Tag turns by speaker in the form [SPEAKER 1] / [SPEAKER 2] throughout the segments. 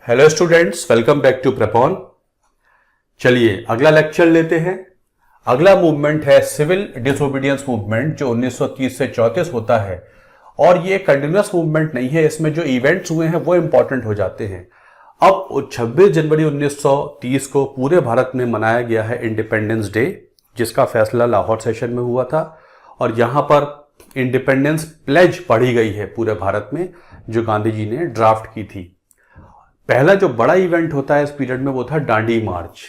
[SPEAKER 1] Hello students, welcome back to Prepon. चलिए अगला lecture लेते हैं। अगला मूवमेंट है सिविल डिसोबीडियंस मूवमेंट, जो 1930 से 34 होता है। और ये कंटिन्यूअस मूवमेंट नहीं है, इसमें जो इवेंट्स हुए हैं वो इंपॉर्टेंट हो जाते हैं। अब 26 जनवरी 1930 को पूरे भारत में मनाया गया है इंडिपेंडेंस डे, जिसका फैसला लाहौर सेशन में हुआ था। और यहां पर इंडिपेंडेंस प्लेज पढ़ी गई है पूरे भारत में, जो गांधी जी ने ड्राफ्ट की थी। पहला जो बड़ा इवेंट होता है इस पीरियड में वो था दांडी मार्च।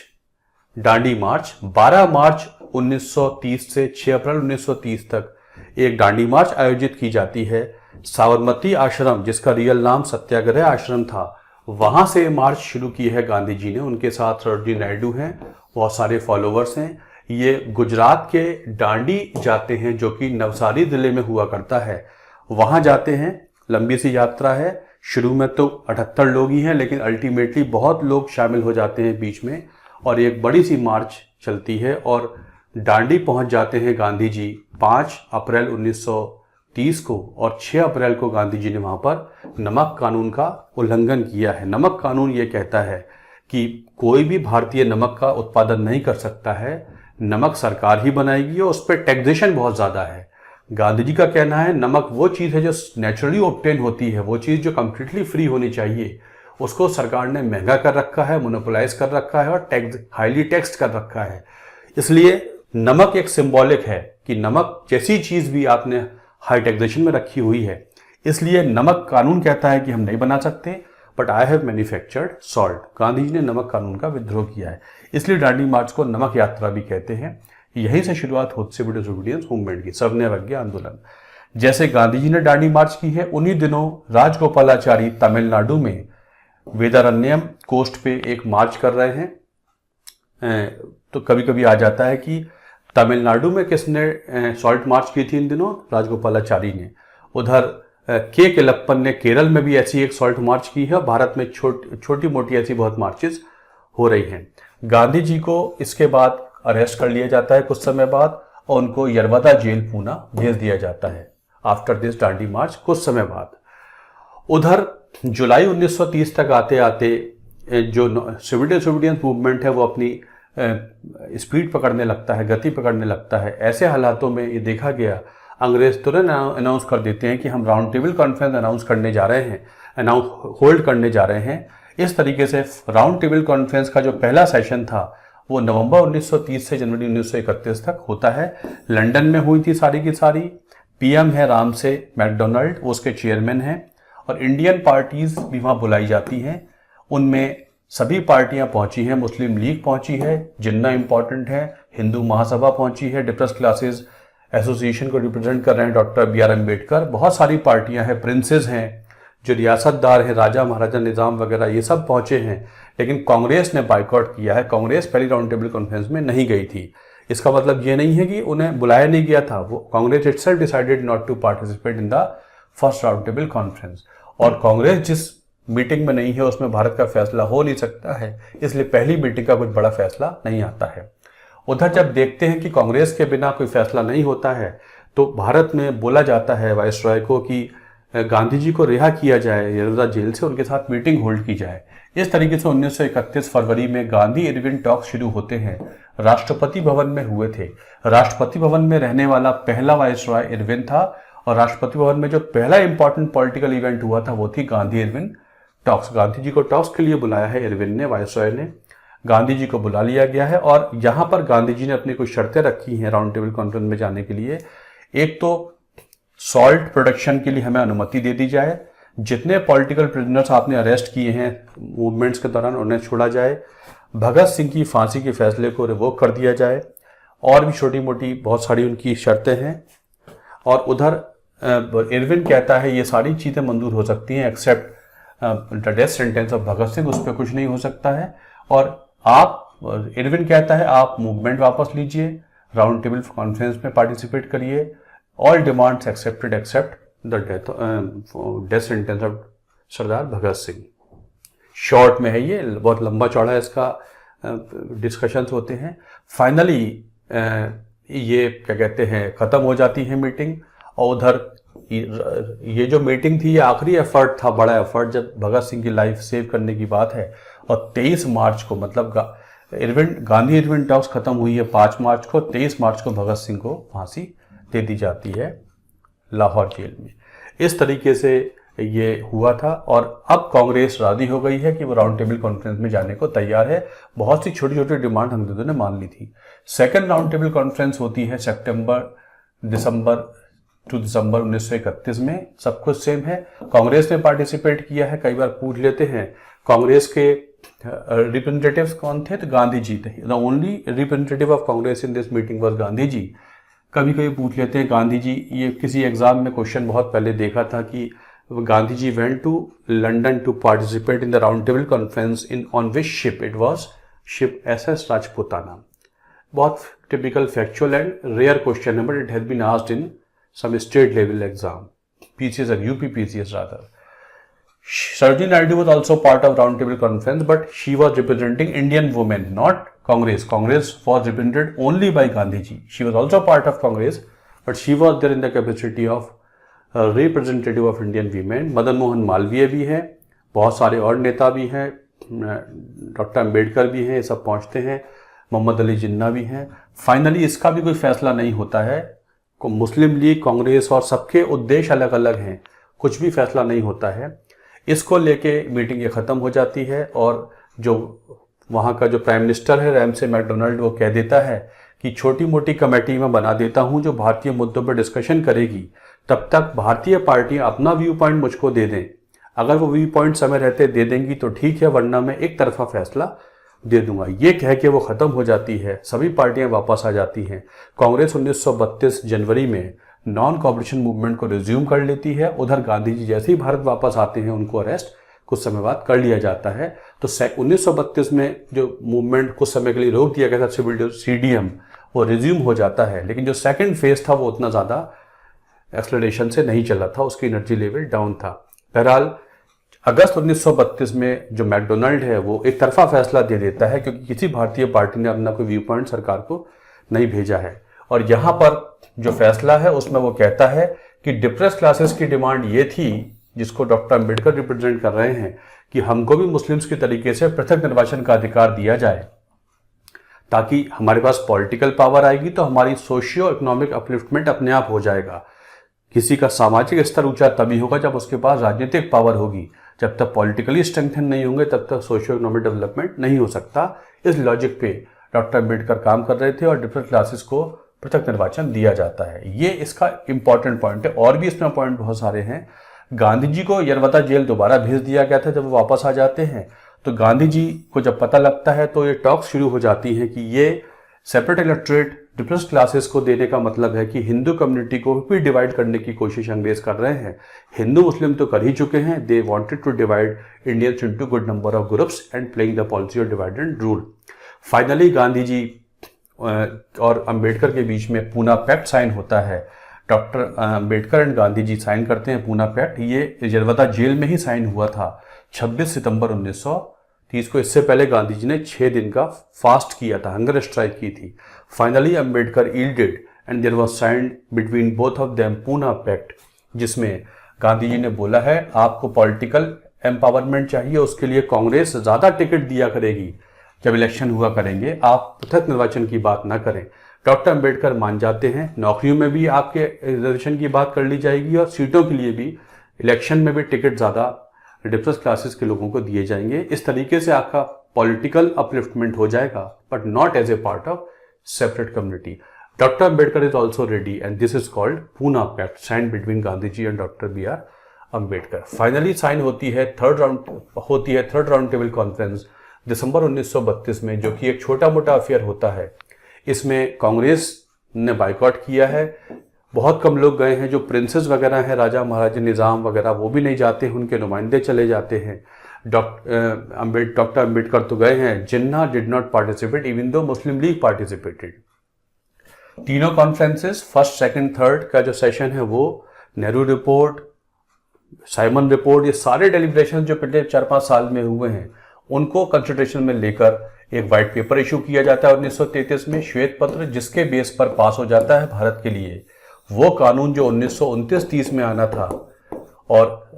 [SPEAKER 1] दांडी मार्च 12 मार्च 1930 से 6 अप्रैल 1930 तक एक दांडी मार्च आयोजित की जाती है। साबरमती आश्रम, जिसका रियल नाम सत्याग्रह आश्रम था, वहां से मार्च शुरू की है गांधी जी ने। उनके साथ सरोजिनी नायडू हैं, बहुत सारे फॉलोवर्स हैं। ये गुजरात के दांडी जाते हैं, जो कि नवसारी जिले में हुआ करता है। वहां जाते हैं, लंबी सी यात्रा है। शुरू में तो 78 लोग ही हैं, लेकिन अल्टीमेटली बहुत लोग शामिल हो जाते हैं बीच में, और एक बड़ी सी मार्च चलती है और दांडी पहुंच जाते हैं गांधी जी 5 अप्रैल 1930 को। और 6 अप्रैल को गांधी जी ने वहां पर नमक कानून का उल्लंघन किया है। नमक कानून ये कहता है कि कोई भी भारतीय नमक का उत्पादन नहीं कर सकता है, नमक सरकार ही बनाएगी और उस पर टैक्सेशन बहुत ज़्यादा है। गांधी जी का कहना है नमक वो चीज़ है जो नेचुरली ऑब्टेन होती है, वो चीज़ जो कंप्लीटली फ्री होनी चाहिए, उसको सरकार ने महंगा कर रखा है, मोनोपोलाइज कर रखा है और हाईली टैक्स्ड कर रखा है। इसलिए नमक एक सिंबॉलिक है कि नमक जैसी चीज़ भी आपने हाई टैक्सेशन में रखी हुई है। इसलिए नमक कानून कहता है कि हम नहीं बना सकते, but I have manufactured salt. Gandhi ji ने नमक कानून का विद्रोह किया है, इसलिए दांडी मार्च को नमक यात्रा भी कहते हैं। यहीं से शुरुआत होती सिविल डिसोबीडियंस मूवमेंट की, सबने अवज्ञा आंदोलन। जैसे गांधी जी ने दांडी मार्च की है, उन्हीं दिनों राजगोपालाचारी तमिलनाडु में वेदारण्यम कोस्ट पे एक मार्च कर रहे हैं। तो कभी कभी आ जाता है कि तमिलनाडु में किसने सॉल्ट मार्च की थी इन दिनों? राजगोपालाचारी ने। उधर के केलप्पन ने केरल में भी ऐसी एक सॉल्ट मार्च की है। भारत में छोटी मोटी ऐसी बहुत मार्चेस हो रही हैं। गांधी जी को इसके बाद अरेस्ट कर लिया जाता है कुछ समय बाद, और उनको यरवदा जेल पूना भेज दिया जाता है आफ्टर दिस दांडी मार्च कुछ समय बाद। उधर जुलाई 1930 तक आते आते जो सिविल डिसोबीडियंस मूवमेंट है वो अपनी स्पीड पकड़ने लगता है, गति पकड़ने लगता है। ऐसे हालातों में ये देखा गया, अंग्रेज तुरंत अनाउंस कर देते हैं कि हम राउंड टेबल कॉन्फ्रेंस होल्ड करने जा रहे हैं। इस तरीके से राउंड टेबल कॉन्फ्रेंस का जो पहला सेशन था वो नवंबर 1930 से जनवरी 1931 तक होता है। लंदन में हुई थी सारी की सारी। पीएम है रामसे मैकडोनाल्ड, वो उसके चेयरमैन हैं। और इंडियन पार्टीज भी वहाँ बुलाई जाती हैं। उनमें सभी पार्टियां पहुंची हैं। मुस्लिम लीग पहुंची है, जिन्ना इंपॉर्टेंट है। हिंदू महासभा पहुंची है, डिप्रेस क्लासेस एसोसिएशन को रिप्रेजेंट कर रहे हैं डॉक्टर BR अम्बेडकर। बहुत सारी पार्टियां हैं, प्रिंसेस हैं, जो रियासतदार हैं, राजा महाराजा निजाम वगैरह, ये सब पहुंचे हैं। लेकिन कांग्रेस ने बाइकआउट किया है। कांग्रेस पहली राउंड टेबल कॉन्फ्रेंस में नहीं गई थी। इसका मतलब ये नहीं है कि उन्हें बुलाया नहीं गया था। वो Congress itself decided not to participate in the first round table conference. और कांग्रेस जिस मीटिंग में नहीं है उसमें भारत का फैसला हो नहीं सकता है, इसलिए पहली मीटिंग का कुछ बड़ा फैसला नहीं आता है। उधर जब देखते हैं कि कांग्रेस के बिना कोई फैसला नहीं होता है, तो भारत में बोला जाता है वायसरॉय को कि गांधी जी को रिहा किया जाए यरवदा जेल से, उनके साथ मीटिंग होल्ड की जाए। इस तरीके से 1931 फरवरी में गांधी इरविन टॉक शुरू होते हैं। राष्ट्रपति भवन में हुए थे। राष्ट्रपति भवन में रहने वाला पहला वायसरॉय इरविन था। और राष्ट्रपति भवन में जो पहला इंपॉर्टेंट पॉलिटिकल इवेंट हुआ था वो थी गांधी इरविन टॉक्स। गांधी जी को टॉक्स के लिए बुलाया है इरविन ने, वायसरॉय ने। गांधी जी को बुला लिया गया है और यहां पर गांधी जी ने अपनी कुछ शर्तें रखी हैं राउंड टेबल कॉन्फ्रेंस में जाने के लिए। एक तो सॉल्ट प्रोडक्शन के लिए हमें अनुमति दे दी जाए। जितने पॉलिटिकल प्रिजनर्स आपने अरेस्ट किए हैं मूवमेंट्स के दौरान, उन्हें छोड़ा जाए। भगत सिंह की फांसी के फैसले को रिवोक कर दिया जाए। और भी छोटी मोटी बहुत सारी उनकी शर्तें हैं। और उधर इरविन कहता है ये सारी चीज़ें मंजूर हो सकती हैं except the death sentence of Bhagat Singh, उस पर कुछ नहीं हो सकता है। और आप, इरविन कहता है आप मूवमेंट वापस लीजिए, राउंड टेबल कॉन्फ्रेंस में पार्टिसिपेट करिए। All demands accepted except the death sentence of Sardar Bhagat Singh. Short में है ये, बहुत लंबा चौड़ा इसका डिस्कशंस होते हैं। फाइनली ये क्या कहते हैं, खत्म हो जाती है मीटिंग। और उधर ये जो मीटिंग थी ये आखिरी एफर्ट था, बड़ा एफर्ट, जब भगत सिंह की लाइफ सेव करने की बात है। और 23 मार्च को मतलब गांधी इरविन टॉक्स खत्म हुई है 5 मार्च को, 23 मार्च को भगत सिंह को फांसी दे दी जाती है लाहौर जेल में। इस तरीके से ये हुआ था और अब कांग्रेस राजी हो गई है कि वो राउंड टेबल कॉन्फ्रेंस में जाने को तैयार है। बहुत सी छोटी छोटी डिमांड अंग्रेजों ने मान ली थी। सेकंड राउंड टेबल कॉन्फ्रेंस होती है दिसंबर 1931 में। सब कुछ सेम है। कांग्रेस ने पार्टिसिपेट किया है। कई बार पूछ लेते हैं कांग्रेस के रिप्रेजेंटेटिव्स कौन थे, तो गांधी जी थे। The only representative of Congress in this meeting was Gandhi ji. कभी कभी पूछ लेते हैं गांधी जी, ये किसी एग्जाम में क्वेश्चन बहुत पहले देखा था कि Gandhi ji went to London to participate in the round table conference in on which ship, it was ship SS Rajputana. बहुत typical factual and rare question है, but it has been asked in some state level exam, PCS or UP PCS rather. Sarojini Naidu was also part of round table conference, but she was representing Indian women, not Congress. Congress was represented only by Gandhi ji. She was also part of Congress, but she was there in the capacity of representative of Indian women. Madan Mohan Malviya भी है, बहुत सारे और नेता भी हैं, doctor Ambedkar भी हैं, ये सब पहुंचते हैं, मोहम्मद अली जिन्ना भी हैं। फाइनली इसका भी कोई फैसला नहीं होता है। मुस्लिम लीग, कांग्रेस और सबके उद्देश्य अलग अलग हैं, कुछ भी फैसला नहीं होता है। इसको लेके मीटिंग ये ख़त्म हो जाती है और जो वहाँ का जो प्राइम मिनिस्टर है रैमसे मैकडोनाल्ड, वो कह देता है कि छोटी मोटी कमेटी में बना देता हूँ जो भारतीय मुद्दों पर डिस्कशन करेगी, तब तक भारतीय पार्टियां अपना व्यू पॉइंट मुझको दे दें। अगर वो व्यू पॉइंट समय रहते दे देंगी तो ठीक है, वरना मैं एक तरफा फैसला दे दूंगा। ये कह के वो ख़त्म हो जाती है, सभी पार्टियां वापस आ जाती हैं। कांग्रेस 1932 जनवरी में नॉन कॉपरेशन मूवमेंट को रिज्यूम कर लेती है। उधर गांधी जी जैसे ही भारत वापस आते हैं उनको अरेस्ट कुछ समय बाद कर लिया जाता है। तो 1932 में जो मूवमेंट कुछ समय के लिए रोक दिया गया था, सिविल CDM, वो रिज्यूम हो जाता है। लेकिन जो सेकेंड फेज था वो उतना ज़्यादा एक्सलेरेशन से नहीं चला था, उसकी एनर्जी लेवल डाउन था। बहरहाल अगस्त 1932 में जो मैकडोनाल्ड है वो एक तरफा फैसला दे देता है, क्योंकि किसी भारतीय पार्टी ने अपना कोई व्यू पॉइंट सरकार को नहीं भेजा है। और यहाँ पर जो फैसला है उसमें वो कहता है कि डिप्रेस क्लासेस की डिमांड ये थी, जिसको डॉक्टर अम्बेडकर रिप्रेजेंट कर रहे हैं, कि हमको भी मुस्लिम्स के तरीके से पृथक निर्वाचन का अधिकार दिया जाए, ताकि हमारे पास पॉलिटिकल पावर आएगी तो हमारी सोशियो इकोनॉमिक अपलिफ्टमेंट अपने आप हो जाएगा। किसी का सामाजिक स्तर ऊंचा तभी होगा जब उसके पास राजनीतिक पावर होगी। जब तक पॉलिटिकली स्ट्रेंथन नहीं होंगे तब तक सोशियो इकोनॉमिक डेवलपमेंट नहीं हो सकता। इस लॉजिक पे डॉक्टर अम्बेडकर काम कर रहे थे और डिफरेंट क्लासेस को पृथक निर्वाचन दिया जाता है। ये इसका इंपॉर्टेंट पॉइंट है। और भी इसमें पॉइंट बहुत सारे हैं। गांधी जी को यरवता जेल दोबारा भेज दिया गया था। जब वो वापस आ जाते हैं तो गांधी जी को जब पता लगता है तो ये टॉक्स शुरू हो जाती हैं कि ये सेपरेट इलेक्टोरेट डिफरेंट क्लासेस को देने का मतलब है कि हिंदू कम्युनिटी को भी डिवाइड करने की कोशिश अंग्रेज कर रहे हैं। हिंदू मुस्लिम तो कर ही चुके हैं। They wanted to divide Indians into good number of groups and playing the policy of divide and rule. Finally Gandhi ji और अंबेडकर के बीच में पूना पैक्ट साइन होता है। Doctor Ambedkar and Gandhi ji sign करते हैं पूना पैक्ट। ये यरवता जेल में ही साइन हुआ था 26 सितंबर 1930 को। इससे पहले गांधी जी ने 6 दिन का फास्ट किया था, हंगर स्ट्राइक की थी। Finally Ambedkar yielded and there was signed between both of them Poona pact, जिसमें गांधी जी ने बोला है आपको पॉलिटिकल एम्पावरमेंट चाहिए, उसके लिए कांग्रेस ज्यादा टिकट दिया करेगी जब इलेक्शन हुआ करेंगे, आप पृथक निर्वाचन की बात ना करें। डॉक्टर अंबेडकर मान जाते हैं। नौकरियों में भी आपके रिजर्वेशन की बात कर ली जाएगी और सीटों के लिए भी, इलेक्शन में भी टिकट ज्यादा डिप्रेस क्लासेस के लोगों को दिए जाएंगे। इस तरीके से आपका पॉलिटिकल अपलिफ्टमेंट हो जाएगा, but not as a part of separate community. Doctor Ambedkar is also ready and this is called Poona pact sign between Gandhi ji and doctor BR Ambedkar. Finally sign होती है थर्ड राउंड टेबल कॉन्फ्रेंस दिसंबर 1932 में, जो कि एक छोटा मोटा अफेयर होता है। इसमें कांग्रेस ने बाइकआउट किया है। बहुत कम लोग गए हैं। जो प्रिंसेस वगैरह हैं, राजा महाराजा निजाम वगैरह, वो भी नहीं जाते हैं, उनके नुमाइंदे चले जाते हैं। डॉक्टर अंबेडकर तो गए हैं। Jinnah did not participate even though Muslim League participated. तीनों कॉन्फ्रेंसेस फर्स्ट सेकंड थर्ड का जो सेशन है वो नेहरू रिपोर्ट, साइमन रिपोर्ट, ये सारे डेलिब्रेशन जो पिछले 4-5 साल में हुए हैं उनको कंसिडरेशन में लेकर एक व्हाइट पेपर इशू किया जाता है 1933 में, श्वेत पत्र, जिसके बेस पर पास हो जाता है भारत के लिए वो कानून जो 1929-30 में आना था, और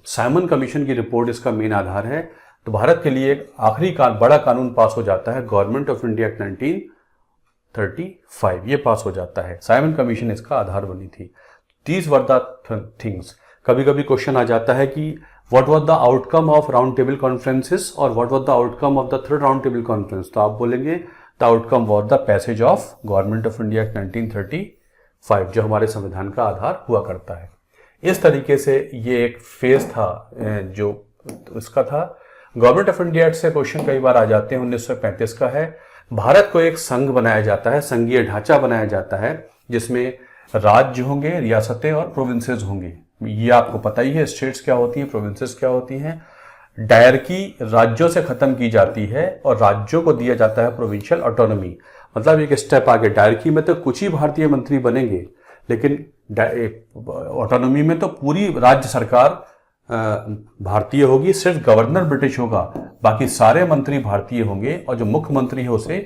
[SPEAKER 1] साइमन कमीशन की रिपोर्ट इसका मेन आधार है। तो भारत के लिए एक आखिरी बड़ा कानून पास हो जाता है, गवर्नमेंट ऑफ इंडिया एक्ट 1935, ये पास हो जाता है। साइमन कमीशन इसका आधार बनी थी। These were the things. कभी कभी क्वेश्चन आ जाता है कि what was the outcome of round table conferences और what was the outcome of the third round table conference. तो आप बोलेंगे the outcome was the passage of government of India act 1935, जो हमारे संविधान का आधार हुआ करता है। इस तरीके से ये एक फेज था जो इसका था। गवर्नमेंट ऑफ इंडिया एक्ट से क्वेश्चन कई बार आ जाते हैं। 1935 का है, भारत को एक संघ बनाया जाता है, संघीय ढांचा बनाया जाता है, जिसमें राज्य होंगे, रियासतें और प्रोविंसेस होंगी। ये आपको पता ही है, स्टेट्स क्या होती हैं, प्रोविंसेस क्या होती हैं। डायरकी राज्यों से खत्म की जाती है और राज्यों को दिया जाता है प्रोविंशियल ऑटोनॉमी। मतलब एक स्टेप आगे, डायरकी में तो कुछ ही भारतीय मंत्री बनेंगे, लेकिन ऑटोनॉमी में तो पूरी राज्य सरकार भारतीय होगी, सिर्फ गवर्नर ब्रिटिश होगा, बाकी सारे मंत्री भारतीय होंगे, और जो मुख्यमंत्री है उसे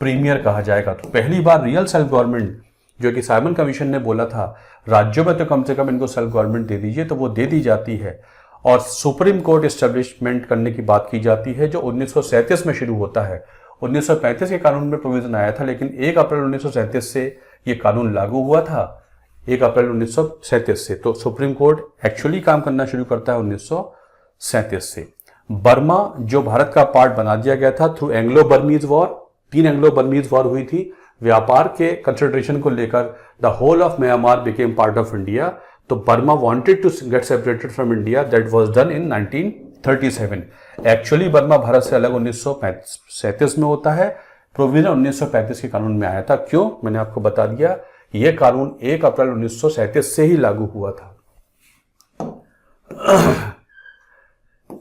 [SPEAKER 1] प्रीमियर कहा जाएगा। तो पहली बार रियल सेल्फ गवर्नमेंट, जो कि साइमन कमीशन ने बोला था राज्यों में तो कम से कम इनको सेल्फ गवर्नमेंट दे दीजिए, तो वो दे दी जाती है। और सुप्रीम कोर्ट एस्टेब्लिशमेंट करने की बात की जाती है, जो 1937 में शुरू होता है। 1935 के कानून में प्रोविजन आया था, लेकिन 1 अप्रैल 1937 से ये कानून लागू हुआ था, 1 अप्रैल 1937 से। तो सुप्रीम कोर्ट एक्चुअली काम करना शुरू करता है 1937 से। बर्मा जो भारत का पार्ट बना दिया गया था through Anglo Burmese war, 3 Anglo Burmese war हुई थी। व्यापार के कंसिडरेशन को लेकर the whole of Myanmar became part of India. तो Burma wanted to get separated from India, that was done in 1937। Actually Burma भारत से अलग 1937 में होता है, प्रोविजन 1935 के कानून में आया था। क्यों, मैंने आपको बता दिया, यह कानून 1 अप्रैल 1937 से ही लागू हुआ था।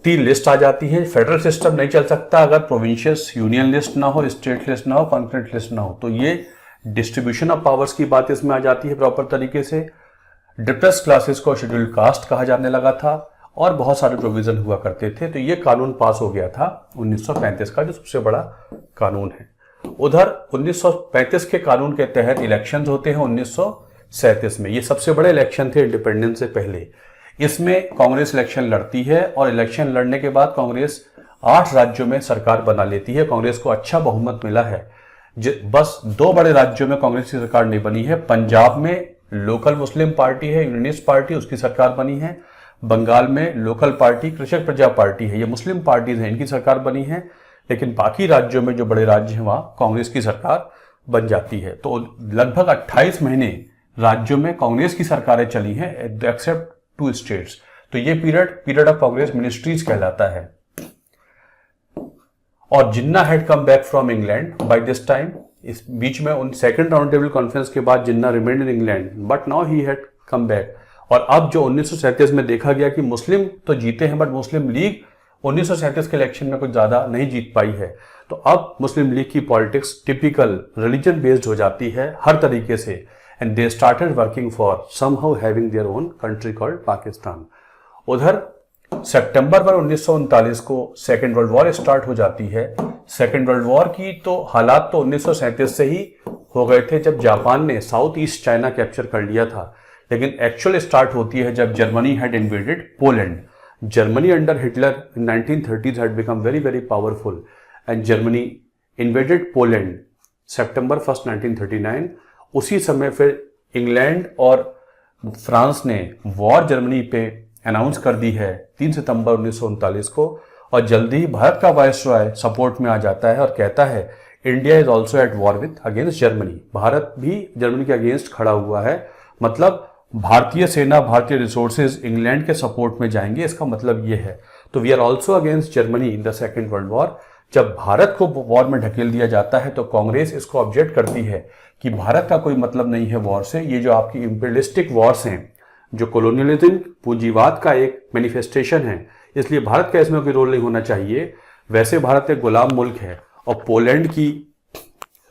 [SPEAKER 1] 3 लिस्ट आ जाती है। फेडरल सिस्टम नहीं चल सकता अगर प्रोविंशियस यूनियन लिस्ट ना हो, स्टेट लिस्ट ना हो, कॉन्करेंट लिस्ट ना हो। तो ये डिस्ट्रीब्यूशन ऑफ पावर्स की बात इसमें आ जाती है प्रॉपर तरीके से। डिप्रेस्ड क्लासेस को शेड्यूल्ड कास्ट कहा जाने लगा था और बहुत सारे प्रोविजन हुआ करते थे। तो ये कानून पास हो गया था 1935 का, जो सबसे बड़ा कानून है। उधर 1935 के कानून के तहत इलेक्शंस होते हैं 1937 में। ये सबसे बड़े इलेक्शन थे इंडिपेंडेंस से पहले। इसमें कांग्रेस इलेक्शन लड़ती है और इलेक्शन लड़ने के बाद कांग्रेस 8 राज्यों में सरकार बना लेती है। कांग्रेस को अच्छा बहुमत मिला है। बस 2 बड़े राज्यों में कांग्रेस की सरकार नहीं बनी है। पंजाब में लोकल मुस्लिम पार्टी है, यूनियनिस्ट पार्टी, उसकी सरकार बनी है। बंगाल में लोकल पार्टी कृषक प्रजा पार्टी है, ये मुस्लिम पार्टीज हैं, इनकी सरकार बनी है। लेकिन बाकी राज्यों में जो बड़े राज्य हैं वहां कांग्रेस की सरकार बन जाती है। तो लगभग 28 महीने राज्यों में कांग्रेस की सरकारें चली हैं, एक्सेप्ट 2 स्टेट्स। तो ये पीरियड ऑफ कांग्रेस मिनिस्ट्रीज कहलाता है। और Jinnah had come back from England by this time. इस बीच में उन सेकंड राउंड टेबल कॉन्फ्रेंस के बाद Jinnah remained in England, but now he had come back. और अब जो 1937 में देखा गया कि मुस्लिम तो जीते हैं, बट मुस्लिम लीग 1937 के इलेक्शन में कुछ ज्यादा नहीं जीत पाई है। तो अब मुस्लिम लीग की पॉलिटिक्स टिपिकल रिलीजन बेस्ड हो जाती है हर तरीके से, and they started working for somehow having their own country called Pakistan. उधर सितंबर पर 1939 को सेकेंड वर्ल्ड वॉर स्टार्ट हो जाती है। सेकेंड वर्ल्ड वॉर की तो हालात तो 1937 से ही हो गए थे, जब जापान ने साउथ ईस्ट चाइना कैप्चर कर लिया था। लेकिन एक्चुअल स्टार्ट होती है जब Germany had invaded Poland. Germany under Hitler in 1930s had become very very powerful and Germany invaded Poland September 1st 1939। उसी समय फिर इंग्लैंड और फ्रांस ने वॉर जर्मनी पे अनाउंस कर दी है 3 सितंबर 1939 को। और जल्दी ही भारत का वायसरॉय सपोर्ट में आ जाता है और कहता है India is also at war with against Germany. Bharat भी जर्मनी के अगेंस्ट खड़ा हुआ है। मतलब भारतीय सेना, भारतीय रिसोर्सेज इंग्लैंड के सपोर्ट में जाएंगे, इसका मतलब ये है। तो we are also against Germany in the second world war. जब भारत को वॉर में ढकेल दिया जाता है तो कांग्रेस इसको ऑब्जेक्ट करती है कि भारत का कोई मतलब नहीं है वॉर से। ये जो आपकी इंपीरियलिस्टिक वॉर्स हैं, जो कोलोनियलिज्म, पूंजीवाद का एक मैनिफेस्टेशन है, इसलिए भारत का इसमें कोई रोल नहीं होना चाहिए। वैसे भारत एक गुलाम मुल्क है और पोलैंड की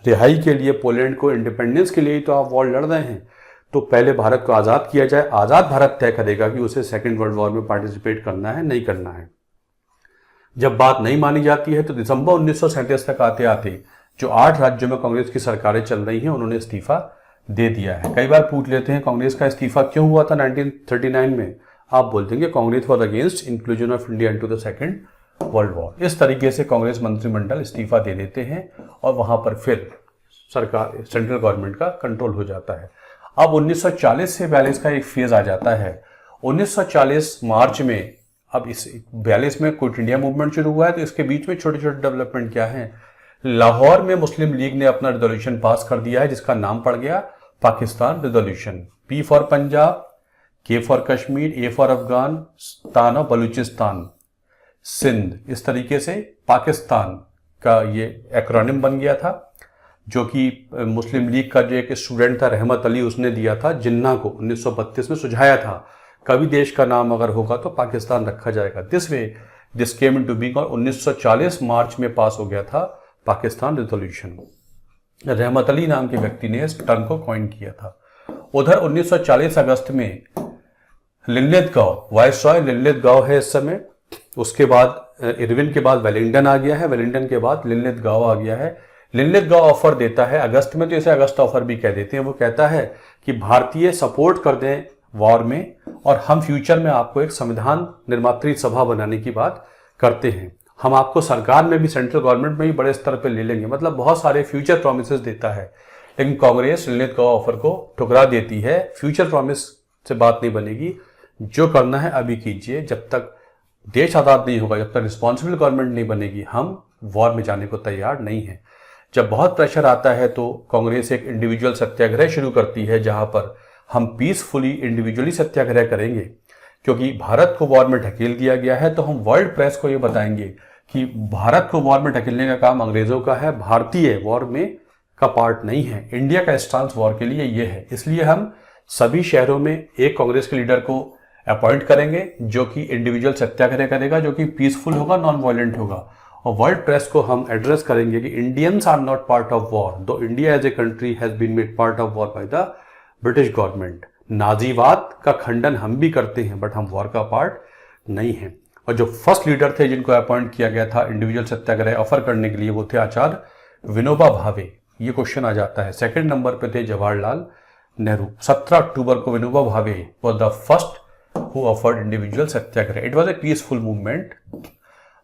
[SPEAKER 1] रिहाई के लिए, पोलैंड को इंडिपेंडेंस के लिए तो आप वॉर लड़ रहे हैं। तो पहले भारत को आज़ाद किया जाए। आज़ाद भारत तय करेगा कि उसे सेकेंड वर्ल्ड वॉर में पार्टिसिपेट करना है, नहीं करना है। जब बात नहीं मानी जाती है तो दिसंबर 1937 तक आते आते जो 8 राज्यों में कांग्रेस की सरकारें चल रही हैं, उन्होंने इस्तीफा दे दिया है। कई बार पूछ लेते हैं कांग्रेस का इस्तीफा क्यों हुआ था 1939 में, आप बोल देंगे Congress was against inclusion of India into the second world war. इस तरीके से कांग्रेस मंत्रिमंडल इस्तीफा दे देते हैं और वहां पर फिर सरकार, सेंट्रल गवर्नमेंट का कंट्रोल हो जाता है। अब 1940 से 42 का एक फेज आ जाता है। 1940 मार्च में, अब इस 42 में क्विट इंडिया मूवमेंट शुरू हुआ है, तो इसके बीच में छोटे छोटे डेवलपमेंट क्या है। लाहौर में मुस्लिम लीग ने अपना रेजोल्यूशन पास कर दिया है जिसका नाम पड़ गया Pakistan resolution. P for Punjab, K for Kashmir, A for Afghanistan और बलूचिस्तान, सिंध, इस तरीके से पाकिस्तान का ये एक्रोनिम बन गया था, जो कि मुस्लिम लीग का जो एक स्टूडेंट था रहमत अली, उसने दिया था जिन्ना को 1932 में सुझाया था, कभी देश का नाम अगर होगा तो पाकिस्तान रखा जाएगा। This way this came into being, और 1940 मार्च में पास हो गया था पाकिस्तान रेजोल्यूशन। रहमत अली नाम के व्यक्ति ने इस टर्म को कॉइन किया था। उधर 1940 अगस्त में लिनलिथगाओ, वायसरॉय लिनलिथगाओ है इस समय, उसके बाद इरविन के बाद वेलिंगटन आ गया है, वेलिंगटन के बाद लिनलिथगाओ आ गया है। लिनलिथगाओ ऑफर देता है अगस्त में, तो इसे अगस्त ऑफर भी कह देते हैं। वो कहता है कि भारतीय सपोर्ट कर दें वॉर में, और हम फ्यूचर में आपको एक संविधान निर्मात्री सभा बनाने की बात करते हैं, हम आपको सरकार में भी, सेंट्रल गवर्नमेंट में भी बड़े स्तर पर ले लेंगे। मतलब बहुत सारे फ्यूचर प्रॉमिसेस देता है। लेकिन कांग्रेस लिनलिथगाओ ऑफर को ठुकरा देती है। फ्यूचर प्रॉमिस से बात नहीं बनेगी, जो करना है अभी कीजिए, जब तक देश आजाद नहीं होगा, जब तक रिस्पॉन्सिबल गवर्नमेंट नहीं बनेगी, हम वॉर में जाने को तैयार नहीं है। जब बहुत प्रेशर आता है तो कांग्रेस एक इंडिविजुअल सत्याग्रह शुरू करती है, जहां पर हम पीसफुली इंडिविजुअली सत्याग्रह करेंगे। क्योंकि भारत को वॉर में ढकेल दिया गया है, तो हम वर्ल्ड प्रेस को ये बताएंगे कि भारत को वॉर में ढकेलने का काम अंग्रेजों का है, भारतीय वॉर में का पार्ट नहीं है। इंडिया का स्टांस वॉर के लिए ये है। इसलिए हम सभी शहरों में एक कांग्रेस के लीडर को अपॉइंट करेंगे, जो कि इंडिविजुअल सत्याग्रह करेगा, जो कि पीसफुल होगा, नॉन वायलेंट होगा। और वर्ल्ड प्रेस को हम एड्रेस करेंगे कि Indians are not part of war, though India as a country has been made part of war by the British government. नाजीवाद का खंडन हम भी करते हैं, बट हम वॉर का पार्ट नहीं हैं। और जो फर्स्ट लीडर थे जिनको अपॉइंट किया गया था इंडिविजुअल सत्याग्रह ऑफर करने के लिए, वो थे आचार्य विनोबा भावे। ये क्वेश्चन आ जाता है। सेकंड नंबर पे थे जवाहरलाल नेहरू। 17 अक्टूबर को Vinoba Bhave was the first who offered individual Satyagraha. It was a peaceful movement.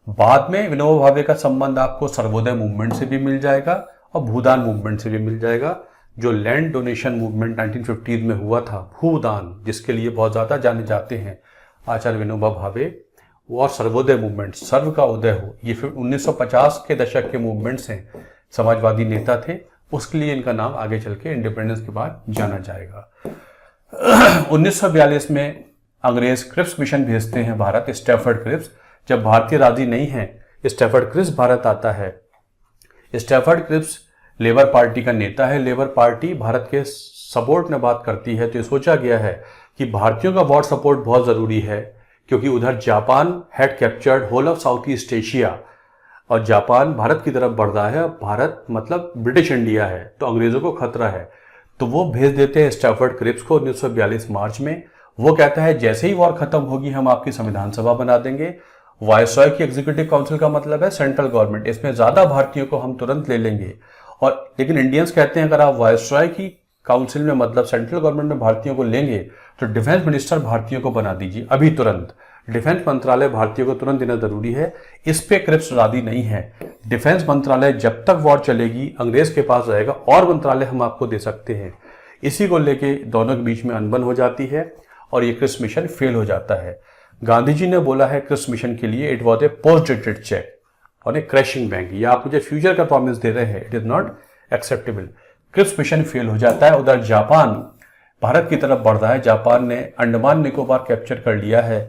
[SPEAKER 1] बाद में विनोबा भावे का संबंध आपको सर्वोदय मूवमेंट से भी मिल जाएगा और भूदान मूवमेंट से भी मिल जाएगा। जो लैंड डोनेशन मूवमेंट 1950 में हुआ था, भूदान, जिसके लिए बहुत ज्यादा जाने जाते हैं आचार्य विनोबा भावे, और सर्वोदय मूवमेंट, सर्व का उदय हो, ये फिर 1950 के दशक के मूवमेंट्स हैं। समाजवादी नेता थे, उसके लिए इनका नाम आगे चल के इंडिपेंडेंस के बाद जाना जाएगा। 1942 में अंग्रेज क्रिप्स मिशन भेजते हैं भारत, स्टैफर्ड क्रिप्स। जब भारतीय राजी नहीं है, स्टैफर्ड क्रिप्स भारत आता है। स्टैफर्ड क्रिप्स लेबर पार्टी का नेता है। लेबर पार्टी भारत के सपोर्ट में बात करती है, तो ये सोचा गया है कि भारतीयों का वॉर सपोर्ट बहुत जरूरी है, क्योंकि उधर Japan had captured whole of south east Asia, और जापान भारत की तरफ बढ़ रहा है। भारत मतलब ब्रिटिश इंडिया है, तो अंग्रेजों को खतरा है। तो वो भेज देते हैं स्टैफर्ड क्रिप्स को 1942 मार्च में। वो कहता है जैसे ही वॉर खत्म होगी हम आपकी संविधान सभा बना देंगे। वायसरॉय की एग्जीक्यूटिव काउंसिल का मतलब है सेंट्रल गवर्नमेंट, इसमें ज्यादा भारतीयों को हम तुरंत ले लेंगे। और लेकिन इंडियंस कहते हैं अगर आप वायसरॉय की काउंसिल में, मतलब सेंट्रल गवर्नमेंट में भारतीयों को लेंगे, तो डिफेंस मिनिस्टर भारतीयों को बना दीजिए अभी तुरंत। डिफेंस मंत्रालय भारतीयों को तुरंत देना जरूरी है। इस पे क्रिप्स राजी नहीं है। डिफेंस मंत्रालय जब तक वॉर चलेगी अंग्रेज के पास रहेगा, और मंत्रालय हम आपको दे सकते हैं। इसी को लेके दोनों के बीच में अनबन हो जाती है और ये क्रिप्स मिशन फेल हो जाता है। गांधी जी ने बोला है क्रिप्स मिशन के लिए, it was a post dated cheque और ए क्रैशिंग बैंक। या आप मुझे फ्यूचर का प्रॉमिस दे रहे हैं, it is not acceptable. Cripps mission fail हो जाता है। उधर जापान भारत की तरफ बढ़ रहा है। जापान ने अंडमान निकोबार कैप्चर कर लिया है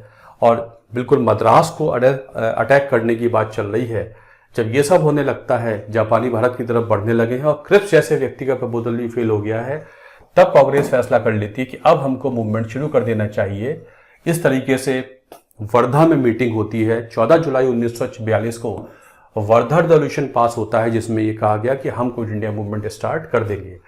[SPEAKER 1] और बिल्कुल मद्रास को अटैक करने की बात चल रही है। जब ये सब होने लगता है, जापानी भारत की तरफ बढ़ने लगे हैं और क्रिप्स जैसे व्यक्ति का प्रपोजल भी फेल हो गया है, तब कांग्रेस फैसला कर लेती है कि अब हमको मूवमेंट शुरू कर देना चाहिए। इस तरीके से वर्धा में मीटिंग होती है। 14 जुलाई 1942 को वर्धा रेजोल्यूशन पास होता है, जिसमें यह कहा गया कि हम क्विट इंडिया मूवमेंट स्टार्ट कर देंगे।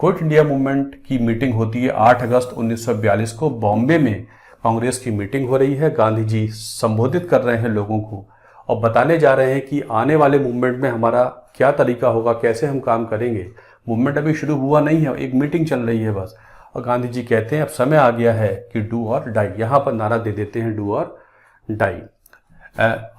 [SPEAKER 1] क्विट इंडिया मूवमेंट की मीटिंग होती है 8 अगस्त 1942 को। बॉम्बे में कांग्रेस की मीटिंग हो रही है। गांधी जी संबोधित कर रहे हैं लोगों को और बताने जा रहे हैं कि आने वाले मूवमेंट में हमारा क्या तरीका होगा, कैसे हम काम करेंगे। मूवमेंट अभी शुरू हुआ नहीं है, एक मीटिंग चल रही है बस। और गांधी जी कहते हैं अब समय आ गया है कि डू और डाई, यहां पर नारा दे देते हैं डू और डाई।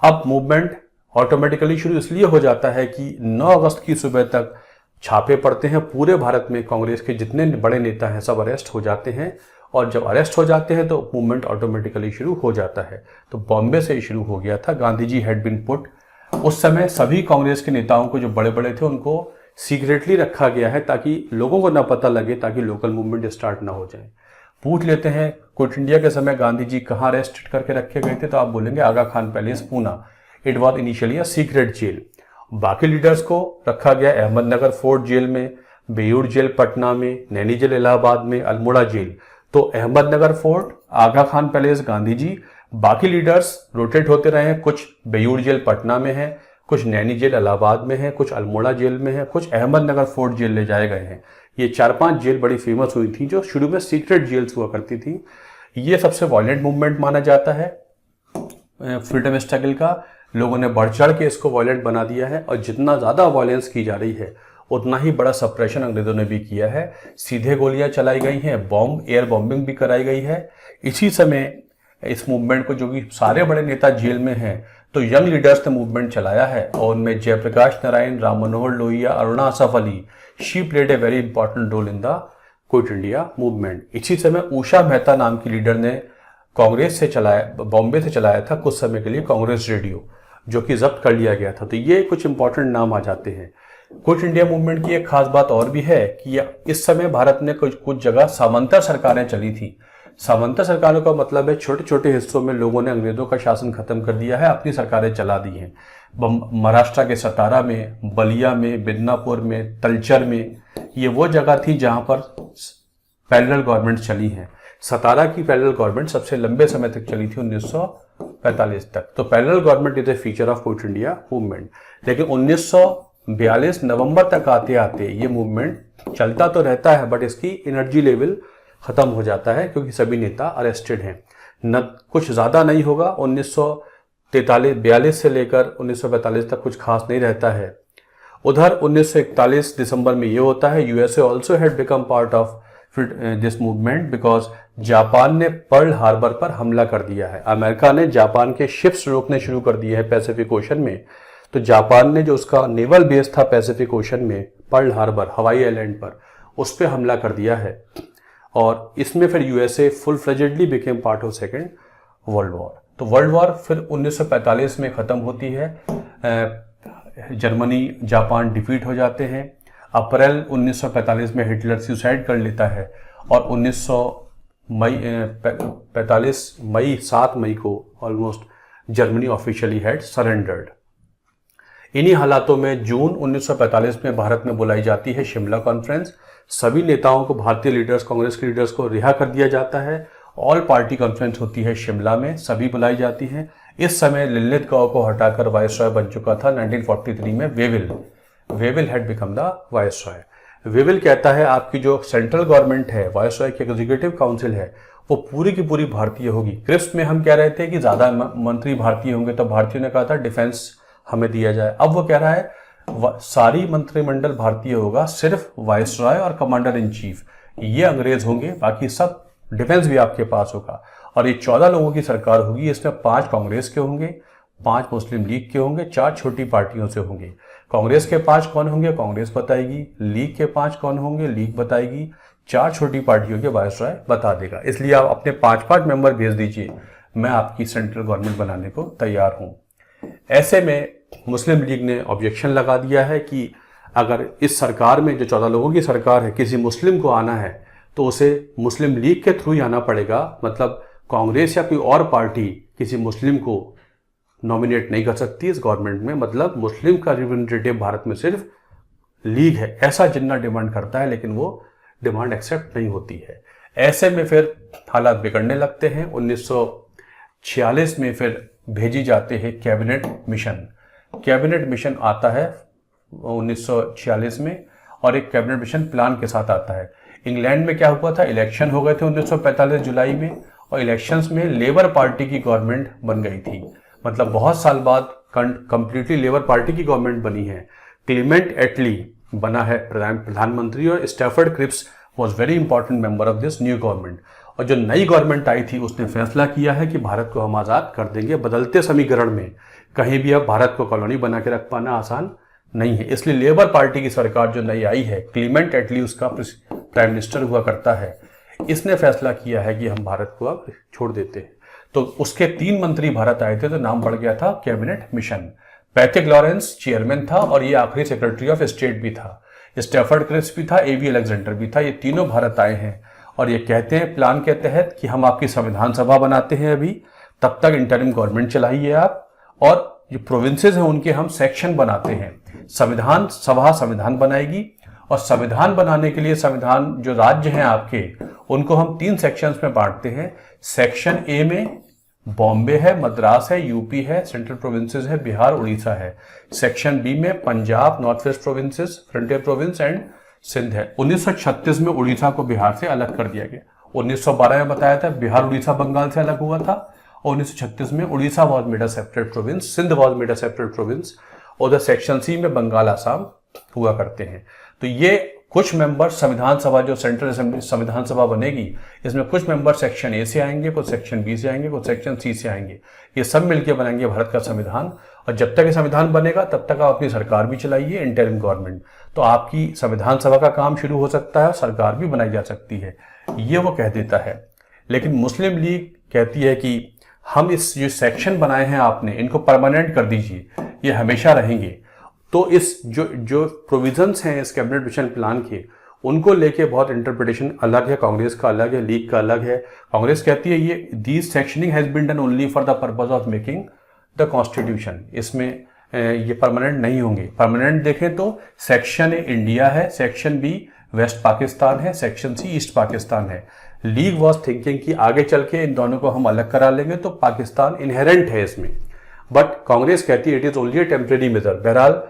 [SPEAKER 1] अब मूवमेंट ऑटोमेटिकली शुरू इसलिए हो जाता है कि 9 अगस्त की सुबह तक छापे पड़ते हैं पूरे भारत में, कांग्रेस के जितने बड़े नेता हैं सब अरेस्ट हो जाते हैं, और जब अरेस्ट हो जाते हैं तो मूवमेंट ऑटोमेटिकली शुरू हो जाता है। तो बॉम्बे से शुरू हो गया था। Gandhi ji had been put, उस समय सभी कांग्रेस के नेताओं को जो बड़े बड़े थे उनको सीक्रेटली रखा गया है ताकि लोगों को ना पता लगे, ताकि लोकल मूवमेंट स्टार्ट ना हो जाए। पूछ लेते हैं क्विट इंडिया के समय गांधी जी कहाँ अरेस्ट करके रखे गए थे, तो आप बोलेंगे Aga Khan palace Poona. It was initially a secret jail. बाकी लीडर्स को रखा गया अहमदनगर फोर्ट जेल में, बेयूर जेल पटना में, नैनी जेल इलाहाबाद में, अल्मोड़ा जेल। तो अहमदनगर फोर्ट, आगा खान पैलेस, गांधी जी, बाकी लीडर्स रोटेट होते रहे हैं। कुछ बेयूर जेल पटना में है, कुछ नैनी जेल इलाहाबाद में है, कुछ अल्मोड़ा जेल में है, कुछ अहमदनगर फोर्ट जेल ले जाए गए हैं। ये 4-5 जेल बड़ी फेमस हुई थी जो शुरू में सीक्रेट जेल्स हुआ करती थी। ये सबसे वायलेंट मूवमेंट माना जाता है फ्रीडम स्ट्रगल का। लोगों ने बढ़ चढ़ के इसको वायलेंट बना दिया है, और जितना ज्यादा वायलेंस की जा रही है उतना ही बड़ा सप्रेशन अंग्रेजों ने भी किया है। सीधे गोलियां चलाई गई हैं, बॉम्ब, एयर बॉम्बिंग भी कराई गई है। इसी समय इस मूवमेंट को, जो कि सारे बड़े नेता जेल में हैं, तो यंग लीडर्स ने मूवमेंट चलाया है, और उनमें Jayaprakash Narayan, Ram Manohar Lohia, Aruna Asaf Ali, she played a very important role in the Quit India movement. इसी समय उषा मेहता नाम की लीडर ने कांग्रेस से चलाया, बॉम्बे से चलाया था कुछ समय के लिए कांग्रेस रेडियो, जो कि जब्त कर लिया गया था। तो ये कुछ इंपॉर्टेंट नाम आ जाते हैं। क्विट इंडिया मूवमेंट की एक खास बात और भी है कि इस समय भारत में कुछ जगह सामंतर सरकारें चली थी। सामंतर सरकारों का मतलब है छोटे छोटे हिस्सों में लोगों ने अंग्रेजों का शासन खत्म कर दिया है, अपनी सरकारें चला दी हैं। महाराष्ट्र के सतारा में, बलिया में, मिदनापुर में, तलचर में, ये वो जगह थी जहां पर पैरेलल गवर्नमेंट चली हैं। सतारा की पैरेलल गवर्नमेंट सबसे लंबे समय तक चली थी, 1945 तक। तो parallel government is a feature of quit India movement. लेकिन 1942 नवंबर तक आते आते ये मूवमेंट चलता तो रहता है, बट इसकी एनर्जी लेवल खत्म हो जाता है क्योंकि सभी नेता अरेस्टेड हैं। न कुछ ज्यादा नहीं होगा, 1942 से लेकर 1945 तक कुछ खास नहीं रहता है। उधर 1941 दिसंबर में ये होता है, USA also had become part of this movement because Japan ने पर्ल हार्बर पर हमला कर दिया है। अमेरिका ने जापान के शिप्स रोकने शुरू कर दिए हैं पैसिफिक ओशन में। तो जापान ने जो उसका नेवल बेस था पैसिफिक ओशन में, पर्ल हार्बर, हवाई आइलैंड पर, उस पर हमला कर दिया है। और इसमें फिर USA full फ्लेजेडली became part of second world war. तो वर्ल्ड वॉर फिर 1945 में खत्म होती है। जर्मनी, जापान डिफीट हो जाते हैं। अप्रैल 1945 में हिटलर सुसाइड कर लेता है, और 7 मई को almost Germany officially had surrendered. इन्हीं हालातों में जून 1945 में भारत में बुलाई जाती है शिमला कॉन्फ्रेंस। सभी नेताओं को, भारतीय लीडर्स, कांग्रेस के लीडर्स को रिहा कर दिया जाता है। ऑल पार्टी कॉन्फ्रेंस होती है शिमला में, सभी बुलाई जाती हैं। इस समय लिलिथगांव को हटाकर वायसरॉय बन चुका था 1943 में वेविल हैड बिकम द वायसरॉय। वेविल कहता है आपकी जो सेंट्रल गवर्नमेंट है, वायसरॉय की एग्जीक्यूटिव काउंसिल है, वो पूरी की पूरी भारतीय होगी। क्रिप्स में हम कह रहे थे कि ज्यादा मंत्री भारतीय होंगे, तो भारतीयों ने कहा था डिफेंस हमें दिया जाए। अब वो कह रहा है सारी मंत्रिमंडल भारतीय होगा, सिर्फ वायसरॉय और कमांडर इन चीफ ये अंग्रेज होंगे, बाकी सब डिफेंस भी आपके पास होगा। और ये 14 लोगों की सरकार होगी। इसमें 5 कांग्रेस के होंगे, 5 मुस्लिम लीग के होंगे, 4 छोटी पार्टियों से होंगे। कांग्रेस के 5 कौन होंगे, कांग्रेस बताएगी। लीग के 5 कौन होंगे, लीग बताएगी। 4 छोटी पार्टियों के वायसरॉय बता देगा। इसलिए आप अपने 5 मेंबर भेज दीजिए, मैं आपकी सेंट्रल गवर्नमेंट बनाने को तैयार हूं। ऐसे में मुस्लिम लीग ने ऑब्जेक्शन लगा दिया है कि अगर इस सरकार में जो 14 लोगों की सरकार है, किसी मुस्लिम को आना है तो उसे मुस्लिम लीग के थ्रू ही आना पड़ेगा। मतलब कांग्रेस या कोई और पार्टी किसी मुस्लिम को नॉमिनेट नहीं कर सकती इस गवर्नमेंट में। मतलब मुस्लिम का रिप्रेजेंटेटिव भारत में सिर्फ लीग है, ऐसा जिन्ना डिमांड करता है, लेकिन वो डिमांड एक्सेप्ट नहीं होती है। ऐसे में फिर हालात बिगड़ने लगते हैं। 1946 में फिर भेजी जाते हैं कैबिनेट मिशन। कैबिनेट मिशन आता है 1946 में, और एक कैबिनेट मिशन प्लान के साथ आता है। इंग्लैंड में क्या हुआ था, इलेक्शन हो गए थे 1945 जुलाई में, और इलेक्शंस में लेबर पार्टी की गवर्नमेंट बन गई थी। मतलब बहुत साल बाद कंप्लीटली लेबर पार्टी की गवर्नमेंट बनी है। क्लीमेंट एटली बना है प्रधानमंत्री, और Stafford Cripps was very important member of this new government. और जो नई गवर्नमेंट आई थी उसने फैसला किया है कि भारत को हम आज़ाद कर देंगे। बदलते समीकरण में कहीं भी अब भारत को कॉलोनी बना के रख पाना आसान नहीं है, इसलिए लेबर पार्टी की सरकार जो नई आई है, क्लीमेंट एटली उसका प्राइम मिनिस्टर हुआ करता है, इसने फैसला किया है कि हम भारत को अब छोड़ देते हैं। तो उसके 3 मंत्री भारत आए थे, तो नाम पड़ गया था cabinet mission. Patrick Lawrence chairman था और ये आखिरी सेक्रेटरी ऑफ स्टेट भी था। स्टैफर्ड क्रिप्स भी था, एवी अलेक्जेंडर भी था। ये तीनों भारत आए हैं और ये कहते हैं प्लान के तहत कि हम आपकी संविधान सभा बनाते हैं अभी, तब तक इंटरिम गवर्नमेंट चलाइए आप, और जो प्रोविंसेस हैं उनके हम सेक्शन बनाते हैं। संविधान सभा संविधान बनाएगी और संविधान बनाने के लिए संविधान जो राज्य हैं आपके उनको हम 3 सेक्शंस में बांटते हैं। सेक्शन ए में बॉम्बे है, मद्रास है, यूपी है, सेंट्रल प्रोविंसेस है, बिहार, उड़ीसा है। सेक्शन बी में Punjab, north west provinces, frontier province and Sindh है। 1936 में उड़ीसा को बिहार से अलग कर दिया गया। 1912 में बताया था बिहार उड़ीसा बंगाल से अलग हुआ था, और 1936 में Orissa was made a separate province, Sindh was made a separate province, और द सेक्शन सी में बंगाल आसाम हुआ करते हैं। तो ये कुछ मेंबर संविधान सभा जो सेंट्रल असेंबली संविधान सभा बनेगी, इसमें कुछ मेंबर सेक्शन ए से आएंगे, कुछ सेक्शन बी से आएंगे, कुछ सेक्शन सी से आएंगे। ये सब मिलकर बनाएंगे भारत का संविधान, और जब तक ये संविधान बनेगा तब तक आप अपनी सरकार भी चलाइए, इंटरिम गवर्नमेंट। तो आपकी संविधान सभा का काम शुरू हो सकता है, सरकार भी बनाई जा सकती है, ये वो कह देता है। लेकिन मुस्लिम लीग कहती है कि हम इस जो सेक्शन बनाए हैं आपने, इनको परमानेंट कर दीजिए, ये हमेशा रहेंगे। तो इस जो प्रोविजंस हैं इस कैबिनेट मिशन प्लान के, उनको लेके बहुत इंटरप्रिटेशन अलग है, कांग्रेस का अलग है, लीग का अलग है। कांग्रेस कहती है ये these sectioning has been done only for the purpose of making the constitution, इसमें ये परमानेंट नहीं होंगे। परमानेंट देखें तो सेक्शन ए इंडिया है, सेक्शन बी वेस्ट पाकिस्तान है, सेक्शन सी ईस्ट पाकिस्तान है। लीग वॉज थिंकिंग कि आगे चल के इन दोनों को हम अलग करा लेंगे तो पाकिस्तान इनहेरेंट है इसमें, बट कांग्रेस कहती है it is only a temporary measure. बहरहाल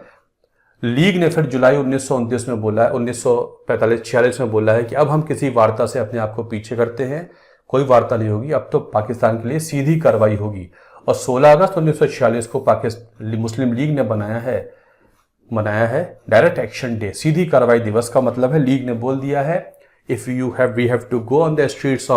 [SPEAKER 1] लीग ने फिर जुलाई 1929 में बोला है, 1945-46 में बोला है कि अब हम किसी वार्ता से अपने आप को पीछे करते हैं, कोई वार्ता नहीं होगी, अब तो पाकिस्तान के लिए सीधी कार्रवाई होगी। और 16 अगस्त 1946 को मुस्लिम लीग ने मनाया है डायरेक्ट एक्शन डे, सीधी कार्रवाई दिवस का मतलब है लीग ने बोल दिया है if we have to go on the streets,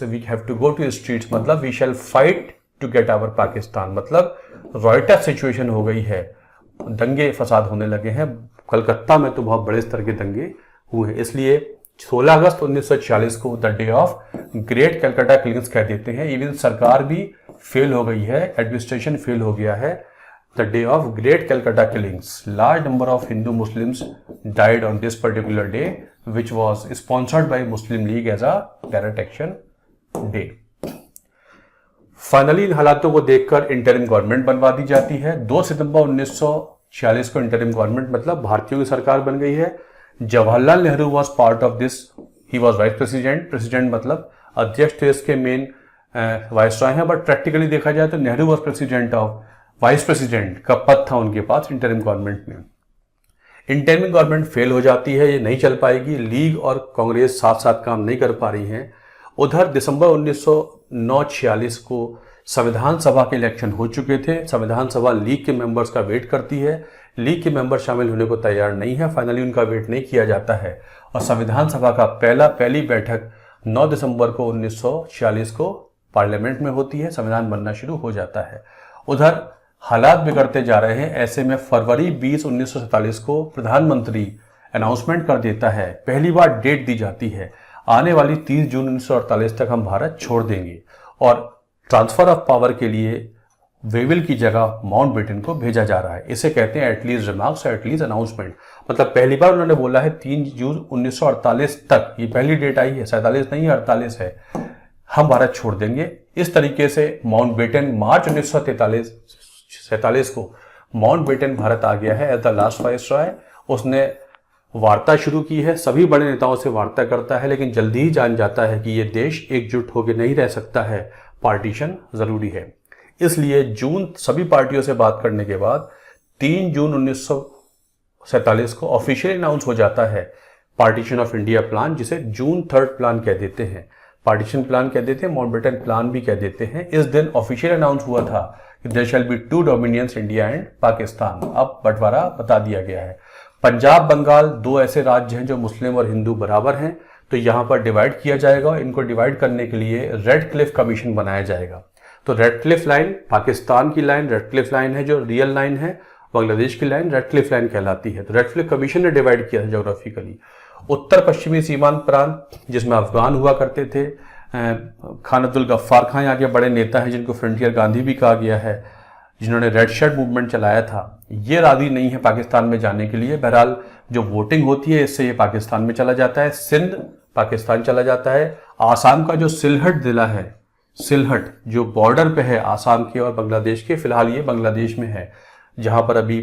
[SPEAKER 1] we have to go to streets, मतलब we shall fight to get our Pakistan. मतलब रॉयटर सिचुएशन हो गई है, दंगे फसाद होने लगे हैं। कलकत्ता में तो बहुत बड़े स्तर के दंगे हुए हैं, इसलिए 16 अगस्त 1946 को the day of great Calcutta killings कह देते हैं। इवन सरकार भी फेल हो गई है, एडमिनिस्ट्रेशन फेल हो गया है। The day of great Calcutta killings, large number of Hindu Muslims died on this particular day which was sponsored by Muslim League as a direct action day. Finally इन हालातों को देखकर इंटरिम गवर्नमेंट बनवा दी जाती है। 2 सितंबर 1946 को इंटरिम गवर्नमेंट मतलब भारतीयों की सरकार बन गई है। Jawaharlal Nehru was part of this, he was vice president, president मतलब अध्यक्ष तो इसके मेन वाइसरॉय हैं, बट प्रैक्टिकली देखा जाए तो Nehru was president of, vice president का पद था उनके पास इंटरिम गवर्नमेंट में। इंटरिम गवर्नमेंट फेल हो जाती है, ये नहीं चल पाएगी, लीग और कांग्रेस साथ साथ काम नहीं कर पा रही हैं। उधर दिसंबर 1946 को संविधान सभा के इलेक्शन हो चुके थे। संविधान सभा लीग के मेंबर्स का वेट करती है, लीग के मेंबर शामिल होने को तैयार नहीं है, फाइनली उनका वेट नहीं किया जाता है और संविधान सभा का पहली बैठक 9 दिसंबर को 1946 को पार्लियामेंट में होती है, संविधान बनना शुरू हो जाता है। उधर हालात बिगड़ते जा रहे हैं, ऐसे में फरवरी 20 1947 को प्रधानमंत्री अनाउंसमेंट कर देता है, पहली बार डेट दी जाती है, आने वाली 30 जून 1948 तक हम भारत छोड़ देंगे और ट्रांसफर ऑफ पावर के लिए वेविल की जगह माउंटबेटन को भेजा जा रहा है। इसे कहते हैं एटलीस्ट रिमार्क्स और एटलीस्ट अनाउंसमेंट। मतलब पहली बार उन्होंने बोला है 3 जून 1948 तक, ये पहली डेट आई है, 47 नहीं 48 है, हम भारत छोड़ देंगे। इस तरीके से माउंटबेटन मार्च 1947 को माउंटबेटन भारत आ गया है एज द लास्ट वाइसरॉय। उसने वार्ता शुरू की है, सभी बड़े नेताओं से वार्ता करता है, लेकिन जल्दी ही जान जाता है कि ये देश एकजुट होकर नहीं रह सकता है, पार्टीशन जरूरी है। इसलिए जून सभी पार्टियों से बात करने के बाद 3 जून 1947 को ऑफिशियली अनाउंस हो जाता है पार्टीशन ऑफ इंडिया प्लान, जिसे जून 3 प्लान कह देते हैं, पार्टीशन प्लान कह देते हैं, माउंटबेटन प्लान भी कह देते हैं। इस दिन ऑफिशियल अनाउंस हुआ था कि there shall be 2 dominions, India and Pakistan. अब बंटवारा बता दिया गया है। पंजाब बंगाल दो ऐसे राज्य हैं जो मुस्लिम और हिंदू बराबर हैं, तो यहां पर डिवाइड किया जाएगा। इनको डिवाइड करने के लिए रेड क्लिफ कमीशन बनाया जाएगा। तो रेड क्लिफ लाइन पाकिस्तान की लाइन रेड क्लिफ लाइन है, जो रियल लाइन है बांग्लादेश की लाइन रेड क्लिफ लाइन कहलाती है। तो रेड क्लिफ कमीशन ने डिवाइड किया था ज्योग्राफिकली। उत्तर पश्चिमी सीमांत प्रांत जिसमें अफगान हुआ करते थे, खान अब्दुल गफ्फार खां यहाँ के बड़े नेता हैं जिनको फ्रंटियर गांधी भी कहा गया है, जिन्होंने रेड शर्ट मूवमेंट चलाया था, ये राजी नहीं है पाकिस्तान में जाने के लिए। बहरहाल जो वोटिंग होती है इससे ये पाकिस्तान में चला जाता है, सिंध पाकिस्तान चला जाता है। आसाम का जो सिलहट जिला है, सिलहट जो बॉर्डर पे है आसाम के और बांग्लादेश के, फिलहाल ये बांग्लादेश में है जहां पर अभी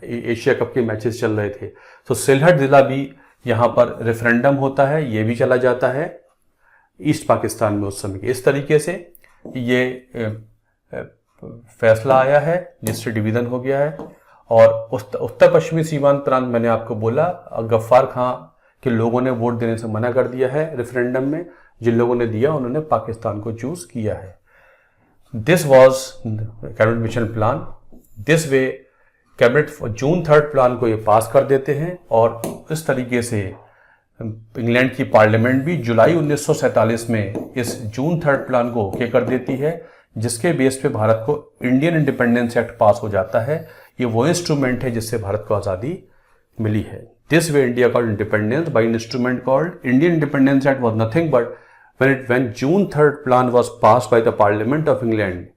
[SPEAKER 1] एशिया कप के मैचेस चल रहे थे, तो सिलहट जिला भी यहाँ पर रेफरेंडम होता है, ये भी चला जाता है ईस्ट पाकिस्तान में उस समय। इस तरीके से ये फैसला आया है जिससे डिवीजन हो गया है। और उत्तर पश्चिमी सीमांत प्रांत मैंने आपको बोला, गफ्फार खां के लोगों ने वोट देने से मना कर दिया है रेफरेंडम में, जिन लोगों ने दिया उन्होंने पाकिस्तान को चूज किया है। This was cabinet mission plan. This way cabinet June 3 plan को ये पास कर देते हैं और इस तरीके से इंग्लैंड की पार्लियामेंट भी जुलाई 1947 में इस जून 3 प्लान को ओके कर देती है, जिसके बेस पे भारत को इंडियन इंडिपेंडेंस एक्ट पास हो जाता है। ये वो इंस्ट्रूमेंट है जिससे भारत को आज़ादी मिली है। This way India got independence bye instrument called Indian independence act was nothing but when June 3 plan was passed by the Parliament of England,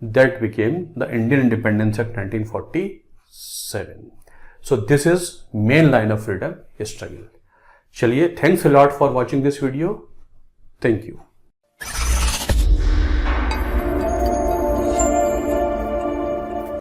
[SPEAKER 1] that became the Indian Independence Act 1947. So this is main line of freedom struggle. चलिए, thanks a lot for watching this video. Thank you.